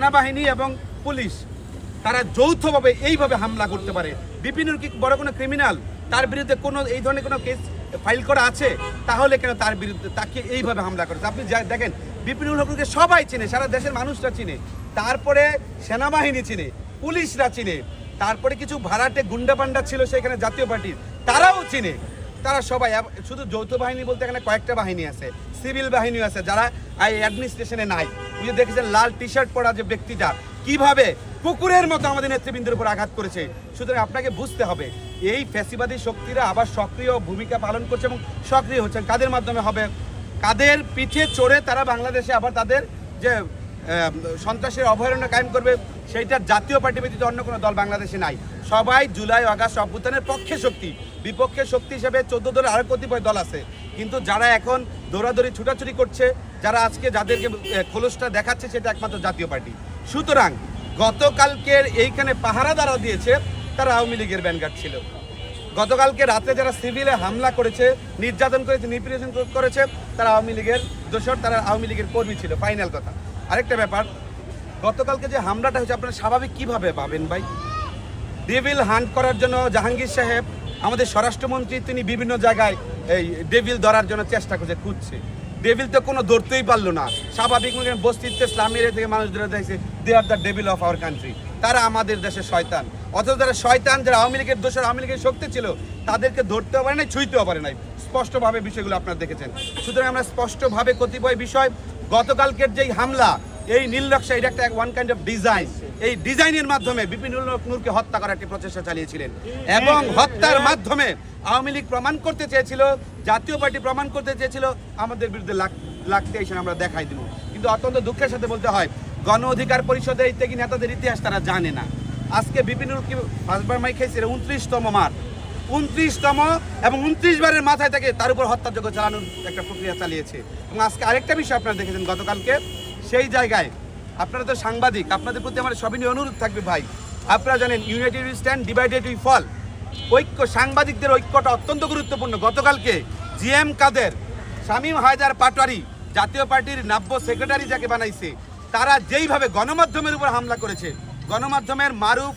সেনাবাহিনী এবং পুলিশ তারা যৌথভাবে এইভাবে হামলা করতে পারে? বিপিনুর কি বড় কোনো ক্রিমিনাল? তার বিরুদ্ধে কোনো এই ধরনের কোনো কেস ফাইল করা আছে? তাহলে কেন তার বিরুদ্ধে তাকে এইভাবে হামলা করেছে? আপনি দেখেন, বিপিনুল হককে সবাই চিনে, সারা দেশের মানুষরা চিনে, তারপরে সেনাবাহিনী চিনে, পুলিশরা চিনে, তারপরে কিছু ভাড়াটে গুন্ডা পান্ডা ছিল সেখানে জাতীয় পার্টির, তারাও চিনে। তারা সবাই, শুধু যৌথ বাহিনী বলতে এখানে কয়েকটা বাহিনী আছে, সিভিল বাহিনী আছে যারা অ্যাডমিনিস্ট্রেশনে নাই। বুঝে দেখেছেন লাল টি শার্ট পরা যে ব্যক্তিটা কিভাবে কুকুরের মতো আমাদের নেতৃবৃন্দের উপর আঘাত করেছে। সুতরাং আপনাকে বুঝতে হবে এই ফ্যাসিবাদী শক্তিরা আবার সক্রিয় ভূমিকা পালন করছে এবং সক্রিয় হচ্ছেন। কাদের মাধ্যমে হবে? কাদের পিঠে চড়ে তারা বাংলাদেশে আবার তাদের যে সন্ত্রাসের অভয়ারণ্য কায়েম করবে, সেইটার জাতীয় পার্টি ব্যতীত অন্য কোনো দল বাংলাদেশে নাই। সবাই জুলাই আগস্ট অভ্যুত্থানের পক্ষে শক্তি, বিপক্ষে শক্তি হিসেবে 14 দলের আরও কতিপয় দল আছে। কিন্তু যারা এখন দৌড়াদৌড়ি ছুটাছুটি করছে, যারা আজকে যাদেরকে খোলসটা দেখাচ্ছে, সেটা একমাত্র জাতীয় পার্টি। সুতরাং গতকালকের এইখানে পাহারাদারও দিয়েছে, তারা আওয়ামী লীগের ব্যানগার্ড ছিল। গতকালকে রাতে যারা সিভিলে হামলা করেছে, নির্যাতন করেছে, নিপীড়ন করেছে, তারা আওয়ামী লীগের দোসর, তারা আওয়ামী লীগের কর্মী ছিল। ফাইনাল কথা। আরেকটা ব্যাপার, গতকালকে যে হামলাটা হয়েছে আপনারা স্বাভাবিক কিভাবে পাবেন ভাই? ডেভিল হান্ট করার জন্য জাহাঙ্গীর সাহেব, আমাদের স্বরাষ্ট্রমন্ত্রী, তিনি বিভিন্ন জায়গায় এই ডেভিল ধরার জন্য চেষ্টা করছে, খুঁজছে। ডেভিল তো কোনো ধরতেই পারলো না। স্বাভাবিক বস্তিতে ইসলামের থেকে মানুষ ধরে দেখছে they are the devil of our country, তারা আমাদের দেশের শয়তান। অথচ যারা শয়তান, যারা আওয়ামী লীগের দোষর, আওয়ামী লীগের শক্তি ছিল, তাদেরকে ধরতেও পারে নাই, ছুঁইতেও পারে নাই। স্পষ্টভাবে বিষয়গুলো আপনারা দেখেছেন। সুতরাং আমরা স্পষ্টভাবে কতিপয় বিষয়, গতকালকের যেই হামলা, এই নীল নকশা, এটা একটা ওয়ান কাইন্ড অফ ডিজাইন। এই ডিজাইনের মাধ্যমে বিপিনুল নূরকে হত্যা করার একটি প্রচেষ্টা চালিয়েছিলেন এবং হত্যার মাধ্যমে আওয়ামী লীগ প্রমাণ করতে চেয়েছিল, জাতীয় পার্টি প্রমাণ করতে চেয়েছিল আমাদের বিরুদ্ধে লাগতে এসে আমরা দেখাই দিব। কিন্তু অত্যন্ত দুঃখের সাথে বলতে হয়, গণ অধিকার পরিষদের এই ত্যাগী নেতাদের ইতিহাস তারা জানে না। আজকে বিপিনুল কি ফার্স্টবার মাই খাইছে, 29তম মার, 29তম, এবং 29 বারের মাথায় থেকে তার উপর হত্যাযজ্ঞ চালানোর একটা প্রক্রিয়া চালিয়েছে। এবং আজকে আরেকটা বিষয় আপনারা দেখেছেন গতকালকে, সেই জায়গায় আপনারা তো সাংবাদিক, আপনাদের প্রতি আমার সবিনয় অনুরোধ থাকবে ভাই, আপনারা জানেন united we stand, divided we fall. ঐক্য, সাংবাদিকদের ঐক্যটা অত্যন্ত গুরুত্বপূর্ণ। গতকালকে জিএম কাদের, শামীম হায়দার পাটোয়ারি, জাতীয় পার্টির নাব্য সেক্রেটারি যাকে বানাইছে, তারা যেইভাবে গণমাধ্যমের উপর হামলা করেছে, গণমাধ্যমের মারুফ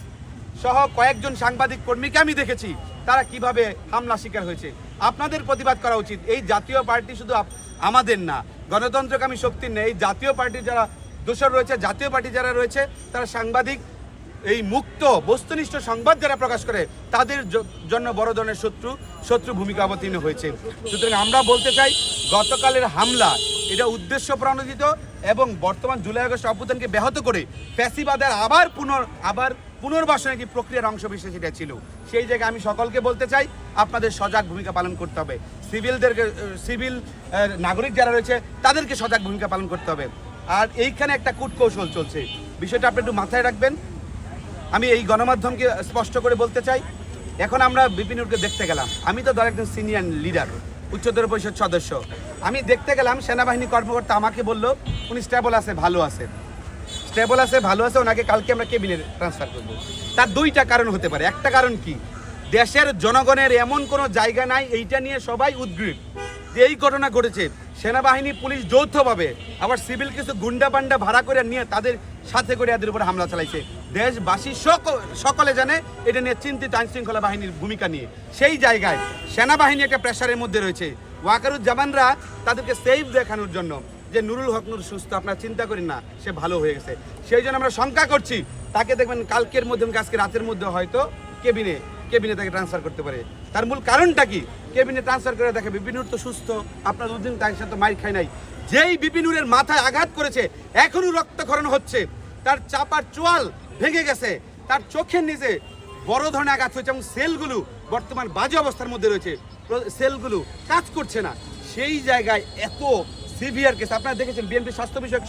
সহ কয়েকজন সাংবাদিক কর্মীকে আমি দেখেছি তারা কিভাবে হামলা শিকার হয়েছে। আপনাদের প্রতিবাদ করা উচিত। এই জাতীয় পার্টি শুধু আমাদের না, গণতন্ত্রকামী শক্তির নেই। এই জাতীয় পার্টির যারা দোষর রয়েছে, জাতীয় পার্টি যারা রয়েছে, তারা সাংবাদিক, এই মুক্ত বস্তুনিষ্ঠ সংবাদ যারা প্রকাশ করে, তাদের জন্য বড় ধরনের শত্রু ভূমিকা অবতীর্ণ হয়েছে। সুতরাং আমরা বলতে চাই, গতকালের হামলা এটা উদ্দেশ্য প্রণোদিত এবং বর্তমান জুলাই আগস্ট অভ্যুত্থানকে ব্যাহত করে ফ্যাসিবাদের আবার পুনর্বাসনের কি প্রক্রিয়ার অংশ বিশেষ এটা ছিল। সেই জায়গায় আমি সকলকে বলতে চাই, আপনাদের সজাগ ভূমিকা পালন করতে হবে। সিভিল নাগরিক যারা রয়েছে তাদেরকে সজাগ ভূমিকা পালন করতে হবে। আর এইখানে একটা কূটকৌশল চলছে, বিষয়টা আপনি একটু মাথায় রাখবেন। আমি এই গণমাধ্যমকে স্পষ্ট করে বলতে চাই, এখন আমরা বিপিনুরকে দেখতে গেলাম, আমি তো ধর একজন সিনিয়র লিডার, উচ্চতর পরিষদ সদস্য, আমি দেখতে গেলাম, সেনাবাহিনী কর্মকর্তা আমাকে বলল উনি স্টেবল আছে, ভালো আছে, ওনাকে কালকে আমরা কেবিনে ট্রান্সফার করবো। তার দুইটা কারণ হতে পারে। একটা কারণ কি, দেশের জনগণের এমন কোনো জায়গা নাই, এইটা নিয়ে সবাই উদ্গ্রীব যে এই ঘটনা ঘটেছে, সেনাবাহিনী পুলিশ যৌথভাবে, আবার সিভিল কিছু গুন্ডা পান্ডা ভাড়া করে নিয়ে তাদের সাথে করে এদের উপর হামলা চালাইছে। দেশবাসী সকলে জানে এটা নিয়ে চিন্তিত আইনশৃঙ্খলা বাহিনীর ভূমিকা নিয়ে। সেই জায়গায় সেনাবাহিনী একটা প্রেশারের মধ্যে রয়েছে। ওয়াকারুজ্জামানরা তাদেরকে সেফ দেখানোর জন্য যে নুরুল হক নূর সুস্থ, আপনারা চিন্তা করেন না, সে ভালো হয়ে গেছে, সেই জন্য আমরা শঙ্কা করছি তাকে দেখবেন কালকের মধ্যে, আজকে রাতের মধ্যে হয়তো কেবিনে তাকে ট্রান্সফার করতে পারে। তার মূল কারণটা কি, কেবিনে ট্রান্সফার করে দেখে বিপিনুর তো সুস্থ, আপনার দুদিন তার সাথে মাইর খায় নাই। যেই বিপিনুরের মাথায় আঘাত করেছে এখনো রক্তক্ষরণ হচ্ছে, তার চাপার চোয়াল ভেঙে গেছে, তার চোখের নিচে বড় ধরনের আঘাত হয়েছে এবং সেলগুলো বর্তমান বাজে অবস্থার মধ্যে রয়েছে, সেলগুলো কাজ করছে না। সেই জায়গায় এত সিভিয়ার কেস, আপনারা দেখেছেন বিএনপি স্বাস্থ্য বিষয়ক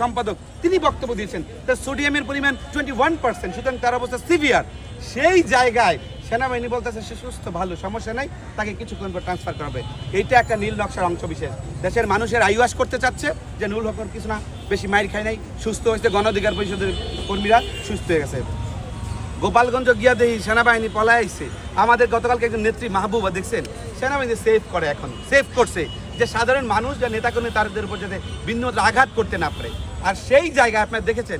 সম্পাদক তিনি বক্তব্য দিয়েছেন, তার সোডিয়ামের পরিমাণ 21%, সুতরাং তার অবস্থা সিভিয়ার। সেই জায়গায় সেনাবাহিনী বলতেছে সে সুস্থ, ভালো, সমস্যা নাই, তাকে কিছুক্ষণ পর ট্রান্সফার করা হবে। এইটা একটা নীল নকশার অংশ বিশেষ। দেশের মানুষের আইওয়াস করতে চাচ্ছে যে নুরুল হক কিছু না, বেশি মাইর খায় নাই, সুস্থ হয়েছে, গণ অধিকার পরিষদের কর্মীরা সুস্থ হয়ে গেছে। গোপালগঞ্জ গিয়া দেখি সেনাবাহিনী পলায় আইছে। আমাদের গতকালকে একজন নেত্রী মাহবুবা দেখছেন, সেনাবাহিনী সেফ করে, এখন সেফ করছে যে সাধারণ মানুষ যা নেতাকর্মী তাদের উপর যাতে ভিন্ন আঘাত করতে না পারে। আর সেই জায়গায় আপনারা দেখেছেন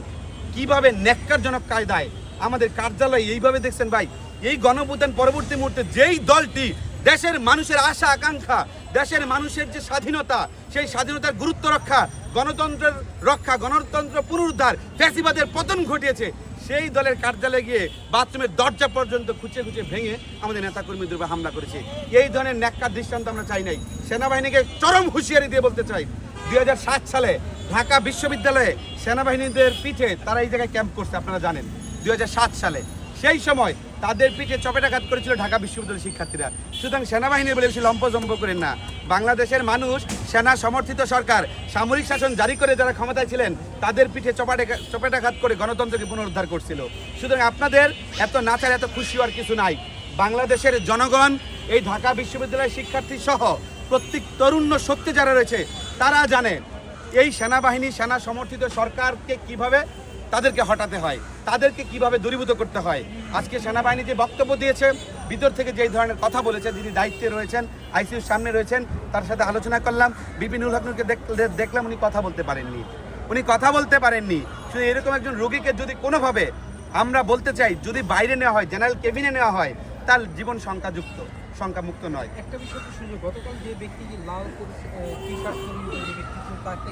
কিভাবে ন্যাক্কারজনক কায়দায় আমাদের কার্যালয় এইভাবে দেখছেন ভাই। এই গণঅভ্যুত্থান পরবর্তী মুহূর্তে যেই দলটি দেশের মানুষের আশা আকাঙ্ক্ষা, দেশের মানুষের যে স্বাধীনতা, সেই স্বাধীনতার গুরুত্ব রক্ষা, গণতন্ত্রের রক্ষা, গণতন্ত্র পুনরুদ্ধার, ফ্যাসিবাদের পতন ঘটিয়েছে, সেই দলের কার্যালয়ে গিয়ে বাথরুমের দরজা পর্যন্ত খুঁচে খুঁচে ভেঙে আমাদের নেতাকর্মীদের উপর হামলা করেছে। এই ধরনের ন্যাক্কার দৃষ্টান্ত আমরা চাই নাই। সেনাবাহিনীকে চরম হুঁশিয়ারি দিয়ে বলতে চাই, 2007 সালে ঢাকা বিশ্ববিদ্যালয়ে সেনাবাহিনীদের পিঠে তারা এই জায়গায় ক্যাম্প করছে, আপনারা জানেন 2007 সালে। সেই সময় তাদের পিঠে চপেটাঘাত করেছিল ঢাকা বিশ্ববিদ্যালয়ের শিক্ষার্থীরা। সুতরাং সেনাবাহিনী বলে বেশি লম্পজম্প করেন না। বাংলাদেশের মানুষ, সেনা সমর্থিত সরকার, সামরিক শাসন জারি করে যারা ক্ষমতায় ছিলেন তাদের পিঠে চপেটাঘাত করে গণতন্ত্রকে পুনরুদ্ধার করছিল। সুতরাং আপনাদের এত নাচার, এত খুশি হওয়ার কিছু নাই। বাংলাদেশের জনগণ, এই ঢাকা বিশ্ববিদ্যালয়ের শিক্ষার্থী সহ প্রত্যেক তরুণ শক্তি যারা রয়েছে তারা জানে এই সেনাবাহিনী, সেনা সমর্থিত সরকারকে কিভাবে তাদেরকে হটাতে হয়, তাদেরকে কিভাবে দূরীভূত করতে হয়। আজকে সেনাবাহিনী যে বক্তব্য দিয়েছে, ভিতর থেকে যেই ধরনের কথা বলেছে, যিনি দায়িত্বে রয়েছেন, আইসিইউর সামনে রয়েছেন, তার সাথে আলোচনা করলাম। বিপিনুল হককে দেখলাম উনি কথা বলতে পারেননি, শুধু এরকম একজন রোগীকে যদি কোনোভাবে আমরা বলতে চাই যদি বাইরে নেওয়া হয়, জেনারেল কেবিনে নেওয়া হয়, তার জীবন শঙ্কামুক্ত নয়। একটা বিষয় তো শুনলো, গতকাল যে ব্যক্তি লাল টি শার্ট পরিহিত যে ব্যক্তি ছিল তাকে